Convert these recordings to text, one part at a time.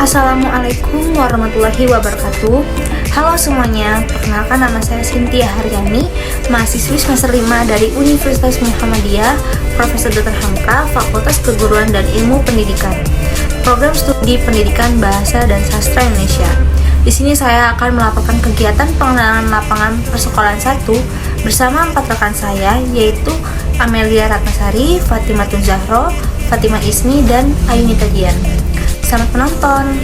Assalamualaikum warahmatullahi wabarakatuh. Halo semuanya, perkenalkan nama saya Cynthia Haryani, mahasiswi semester 5 dari Universitas Muhammadiyah, Profesor Dr. Hamka, Fakultas Keguruan dan Ilmu Pendidikan, Program Studi Pendidikan Bahasa dan Sastra Indonesia. Di sini saya akan melaporkan kegiatan pengenalan lapangan persekolahan 1 bersama 4 rekan saya, yaitu Amelia Ratnasari, Fatimatun Zahro, Fatimah Ismi, dan Ayunita Dian. Selamat menonton.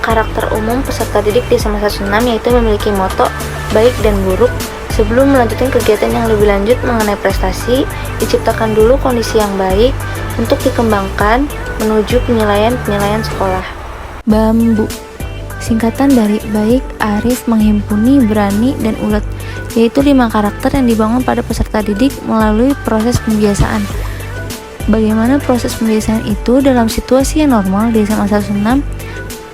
Karakter umum peserta didik di semester 6 yaitu memiliki moto baik dan buruk. Sebelum melanjutkan kegiatan yang lebih lanjut mengenai prestasi, diciptakan dulu kondisi yang baik untuk dikembangkan menuju penilaian sekolah. Bambu, singkatan dari baik, arif, menghimpuni, berani, dan ulet, yaitu 5 karakter yang dibangun pada peserta didik melalui proses pembiasaan. Bagaimana proses pembiasaan itu dalam situasi yang normal di SMA 16?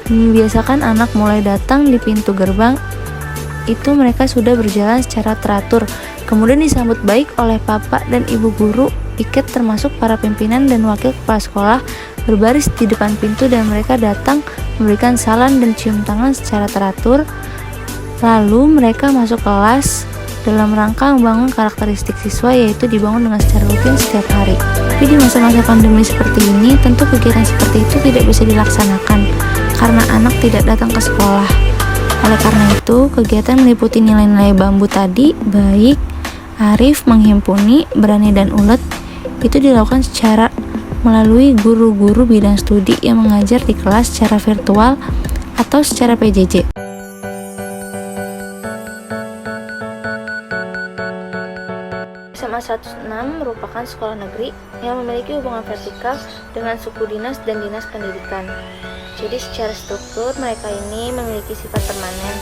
Membiasakan anak mulai datang di pintu gerbang, itu mereka sudah berjalan secara teratur, kemudian disambut baik oleh Bapak dan Ibu guru, piket termasuk para pimpinan dan wakil kepala sekolah berbaris di depan pintu dan mereka datang memberikan salam dan cium tangan secara teratur. Lalu mereka masuk kelas dalam rangka membangun karakteristik siswa, yaitu dibangun dengan secara rutin setiap hari. Tapi di masa-masa pandemi seperti ini, tentu kegiatan seperti itu tidak bisa dilaksanakan karena anak tidak datang ke sekolah. Oleh karena itu, kegiatan meliputi nilai-nilai bambu tadi, baik, arif, menghimpuni, berani, dan ulet, itu dilakukan secara melalui guru-guru bidang studi yang mengajar di kelas secara virtual atau secara PJJ. SMA 106 merupakan sekolah negeri yang memiliki hubungan vertikal dengan suku dinas dan dinas pendidikan. Jadi secara struktur mereka ini memiliki sifat permanen,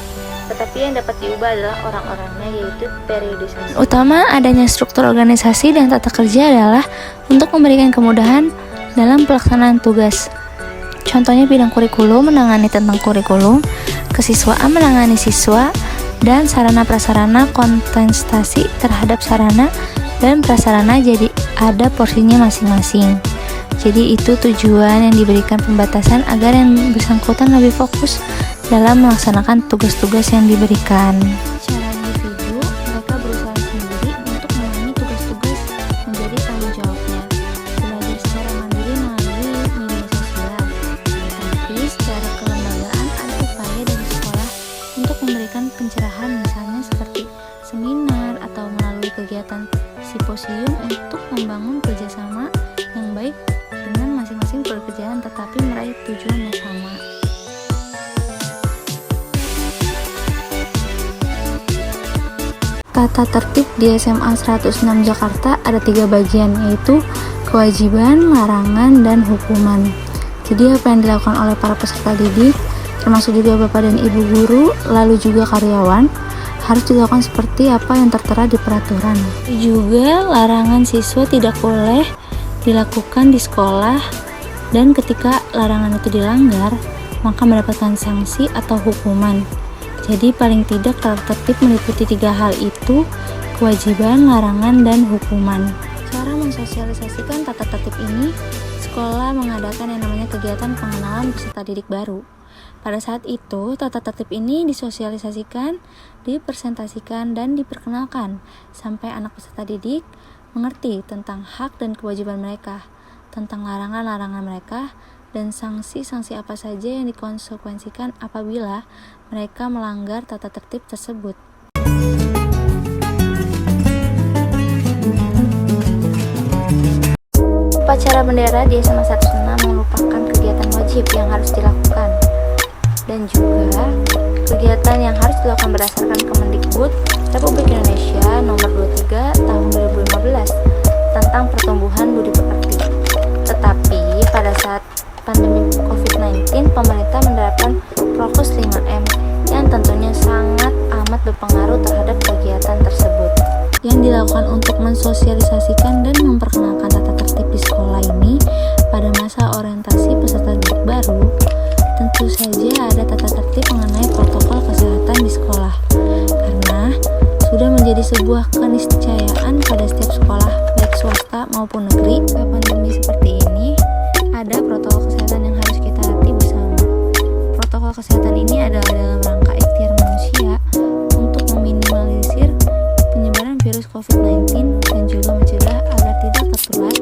tetapi yang dapat diubah adalah orang-orangnya, yaitu periodisasi. Utama adanya struktur organisasi dan tata kerja adalah untuk memberikan kemudahan dalam pelaksanaan tugas. Contohnya bidang kurikulum menangani tentang kurikulum, kesiswaan menangani siswa, dan sarana prasarana kontestasi terhadap sarana dan prasarana, jadi ada porsinya masing-masing. Jadi itu tujuan yang diberikan pembatasan agar yang bersangkutan lebih fokus dalam melaksanakan tugas-tugas yang diberikan. Secara individu, mereka berusaha sendiri untuk memahami tugas-tugas menjadi tanggung jawabnya, belajar secara mandiri melalui media sosial. Tapi secara kelembagaan ada upaya dari sekolah untuk memberikan pencerahan, misalnya seperti seminar atau melalui kegiatan simposium untuk membangun kerjasama yang baik dengan masing-masing pekerjaan tetapi meraih tujuan yang sama. Tata tertib di SMA 106 Jakarta ada 3 bagian, yaitu kewajiban, larangan, dan hukuman. Jadi apa yang dilakukan oleh para peserta didik, termasuk juga Bapak dan Ibu guru, lalu juga karyawan, harus dilakukan seperti apa yang tertera di peraturan. Juga larangan siswa tidak boleh dilakukan di sekolah, dan ketika larangan itu dilanggar maka mendapatkan sanksi atau hukuman. Jadi paling tidak tata tertib meliputi 3 hal itu, kewajiban, larangan, dan hukuman. Cara mensosialisasikan tata tertib ini, sekolah mengadakan yang namanya kegiatan pengenalan peserta didik baru. Pada saat itu, tata tertib ini disosialisasikan, dipresentasikan, dan diperkenalkan sampai anak peserta didik mengerti tentang hak dan kewajiban mereka, tentang larangan-larangan mereka, dan sanksi-sanksi apa saja yang dikonsekuensikan apabila mereka melanggar tata tertib tersebut. Upacara bendera di SMA 106 merupakan kegiatan wajib yang harus dilakukan, dan juga kegiatan yang harus dilakukan berdasarkan Kemendikbud Republik Indonesia Nomor 23 Tahun 2015 tentang pertumbuhan budi pekerti. Tetapi pada saat pandemi COVID-19, pemerintah menerapkan Prokes 5M yang tentunya sangat amat berpengaruh terhadap kegiatan tersebut. Yang dilakukan untuk mensosialisasikan dan memperkenalkan tata tertib di sekolah ini pada masa orientasi peserta didik baru, tentu saja ada tata tertib mengenai protokol kesehatan di sekolah, karena sudah menjadi sebuah keniscayaan pada setiap sekolah, baik swasta maupun negeri. Saat pandemi seperti ini, ada protokol kesehatan yang harus kita latih bersama. Protokol kesehatan ini adalah dalam rangka ikhtiar manusia untuk meminimalisir penyebaran virus COVID-19 dan juga mencegah agar tidak tertular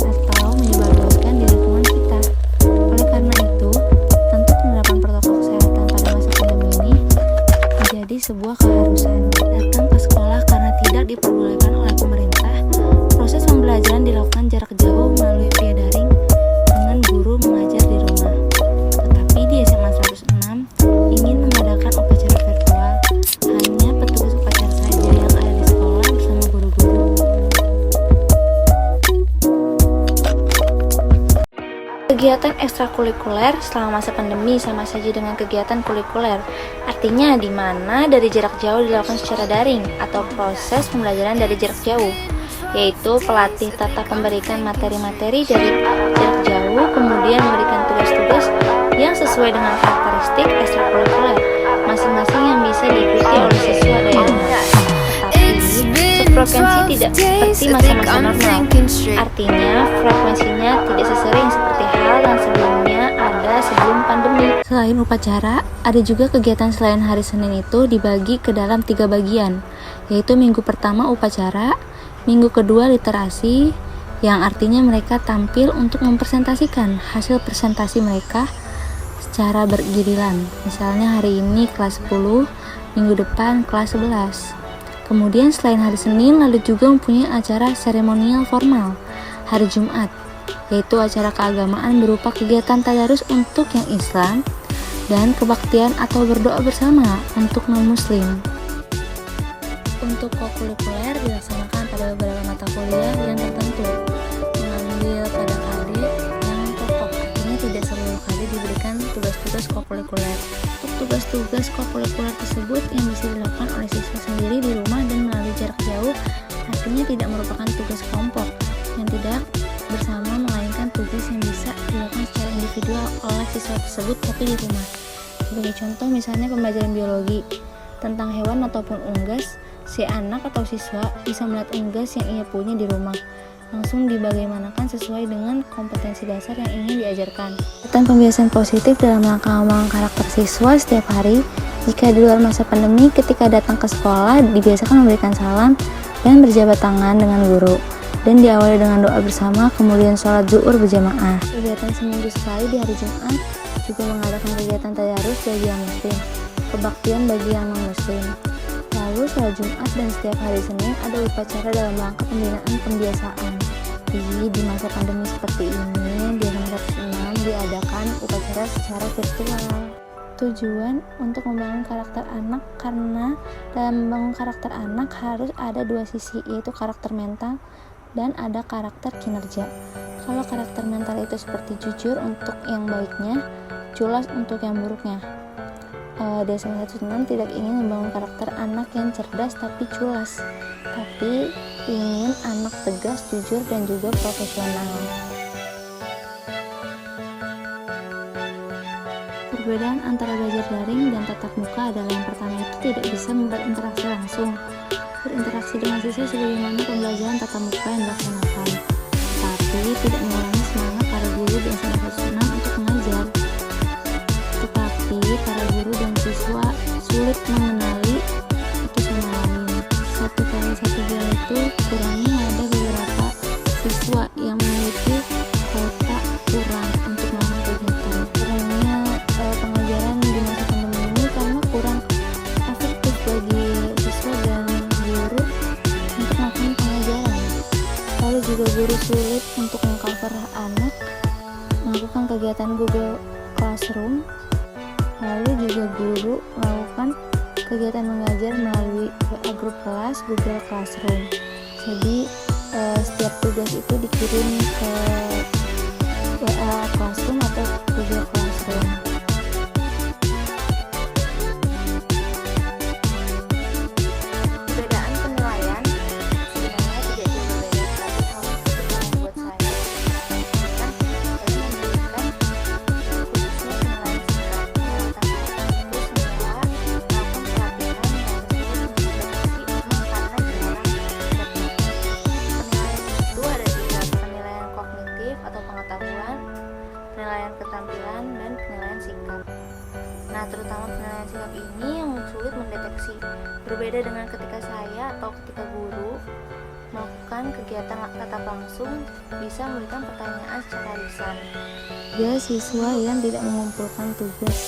atau menyebarluaskan di lingkungan kita. Oleh karena itu, tentu penerapan protokol kesehatan pada masa pandemi ini menjadi sebuah keharusan. Datang ke sekolah karena tidak diperbolehkan oleh pemerintah, proses pembelajaran dilakukan jarak jauh melalui via daring dengan guru mengajar di rumah. Tetapi di SMA 106 ingin mengadakan upacara virtual, hanya petugas upacara saja yang ada di sekolah bersama guru-guru. Kegiatan ekstrakurikuler selama masa pandemi sama saja dengan kegiatan kurikuler. Artinya di mana dari jarak jauh dilakukan secara daring atau proses pembelajaran dari jarak jauh, yaitu pelatih tetap memberikan materi-materi dari jarak jauh, kemudian memberikan tugas-tugas yang sesuai dengan karakteristik ekstrakurikuler masing-masing yang bisa diikuti oleh siswa daerah. Tetapi sefrekuensi tidak seperti masa-masa normal, artinya frekuensinya tidak sesering seperti hal yang sebelumnya ada sebelum pandemi. Selain upacara, ada juga kegiatan selain hari Senin itu dibagi ke dalam 3 bagian, yaitu minggu pertama upacara, minggu kedua literasi, yang artinya mereka tampil untuk mempresentasikan hasil presentasi mereka secara bergiliran. Misalnya hari ini kelas 10, minggu depan kelas 11. Kemudian selain hari Senin, lalu juga mempunyai acara seremonial formal hari Jumat, yaitu acara keagamaan berupa kegiatan tadarus untuk yang Islam dan kebaktian atau berdoa bersama untuk non-muslim. Untuk kokurikuler dilaksanakan pada beberapa mata kuliah yang tertentu, mengambil pada KD yang pokok, artinya tidak seluruh KD diberikan tugas-tugas kokurikuler. Untuk tugas-tugas kokurikuler tersebut yang bisa dilakukan oleh siswa sendiri di rumah dan melalui jarak jauh, artinya tidak merupakan tugas kelompok yang tidak bersama, melainkan tugas yang bisa dilakukan secara individual oleh siswa tersebut tapi di rumah. Sebagai contoh misalnya pembelajaran biologi tentang hewan ataupun unggas, si anak atau siswa bisa melihat unggas yang ia punya di rumah, langsung dibagaimanakan sesuai dengan kompetensi dasar yang ingin diajarkan. Dan pembiasan positif dalam rangka mengembangan karakter siswa setiap hari. Jika di luar masa pandemi, ketika datang ke sekolah dibiasakan memberikan salam dan berjabat tangan dengan guru, dan diawali dengan doa bersama, kemudian sholat zuhur berjamaah. Kegiatan seminggu sekali di hari Jumat juga mengadakan kegiatan tadarus bagi yang muslim, kebaktian bagi yang non-muslim. Lalu sholat Jumat dan setiap hari Senin ada upacara dalam rangka pembinaan pembiasaan. Di masa pandemi seperti ini, di SMA 106 diadakan upacara secara virtual. Tujuan untuk membangun karakter anak, karena dalam membangun karakter anak harus ada 2 sisi, yaitu karakter mental dan ada karakter kinerja. Kalau karakter mental itu seperti jujur untuk yang baiknya, culas untuk yang buruknya. Di SMA 106 tidak ingin membangun karakter anak yang cerdas tapi culas, tapi ingin anak tegas, jujur, dan juga profesional. Perbedaan antara belajar daring dan tatap muka adalah yang pertama itu tidak bisa berinteraksi langsung, berinteraksi dengan siswa sebagaimana pembelajaran tatap muka yang dilaksanakan, tapi tidak mengurangi semangat para guru di SMA 106 untuk mengajar. Tetapi classroom. Lalu juga guru melakukan kegiatan mengajar melalui WA grup kelas, Google Classroom. Jadi setiap tugas itu dikirim ke WA Classroom atau Google Classroom. Perbedaan penilaian sebenarnya tidak jauh berbeda, tapi hal tersebut yang membuat saya kan khususnya penilaian singkat yang tanpa terus menilai melakukan pelatihan yang tersebut mendeteksi karena jarang penilaian itu ada tiga: penilaian kognitif atau pengetahuan, penilaian keterampilan, dan penilaian sikap. Nah, terutama penilaian sikap ini yang sulit mendeteksi. Berbeda dengan ketika saya atau ketika guru melakukan kegiatan tatap langsung bisa memberikan pertanyaan secara lisan. Juga siswa yang tidak mengumpulkan tugas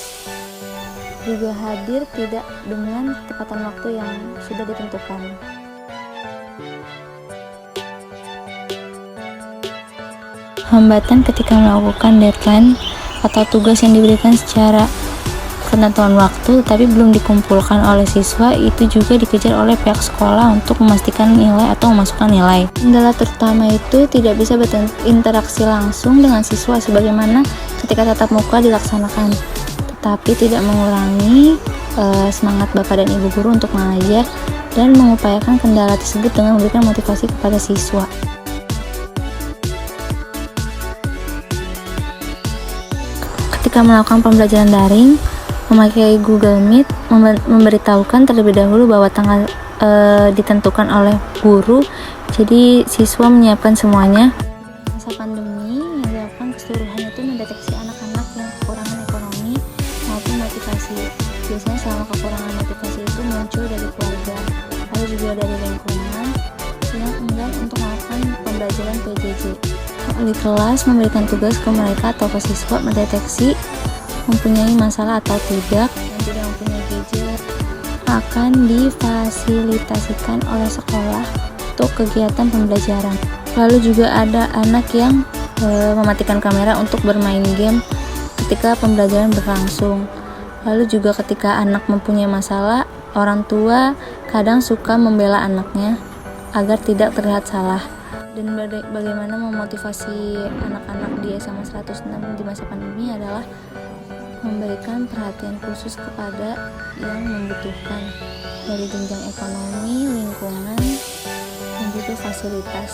juga hadir tidak dengan tepatan waktu yang sudah ditentukan. Hambatan ketika melakukan deadline atau tugas yang diberikan secara ketentuan waktu tapi belum dikumpulkan oleh siswa itu juga dikejar oleh pihak sekolah untuk memastikan nilai atau memasukkan nilai. Kendala terutama itu tidak bisa berinteraksi langsung dengan siswa sebagaimana ketika tatap muka dilaksanakan, tetapi tidak mengurangi semangat Bapak dan Ibu guru untuk mengajar dan mengupayakan kendala tersebut dengan memberikan motivasi kepada siswa. Ketika melakukan pembelajaran daring, memakai Google Meet memberitahukan terlebih dahulu bahwa tanggal ditentukan oleh guru, jadi siswa menyiapkan semuanya. Masa pandemi yang dilakukan keseluruhannya itu mendeteksi anak-anak yang kekurangan ekonomi maupun motivasi. Biasanya selama kekurangan motivasi itu muncul dari keluarga, lalu juga dari lingkungan yang enggan untuk melakukan pembelajaran PJJ. Wali kelas memberikan tugas ke mereka atau ke siswa mendeteksi mempunyai masalah atau tidak, dan tidak mempunyai gadget akan difasilitasikan oleh sekolah untuk kegiatan pembelajaran. Lalu juga ada anak yang mematikan kamera untuk bermain game ketika pembelajaran berlangsung. Lalu juga ketika anak mempunyai masalah, orang tua kadang suka membela anaknya agar tidak terlihat salah. Dan bagaimana memotivasi anak-anak di SMA 106 di masa pandemi adalah memberikan perhatian khusus kepada yang membutuhkan dari jenjang ekonomi, lingkungan, dan juga fasilitas.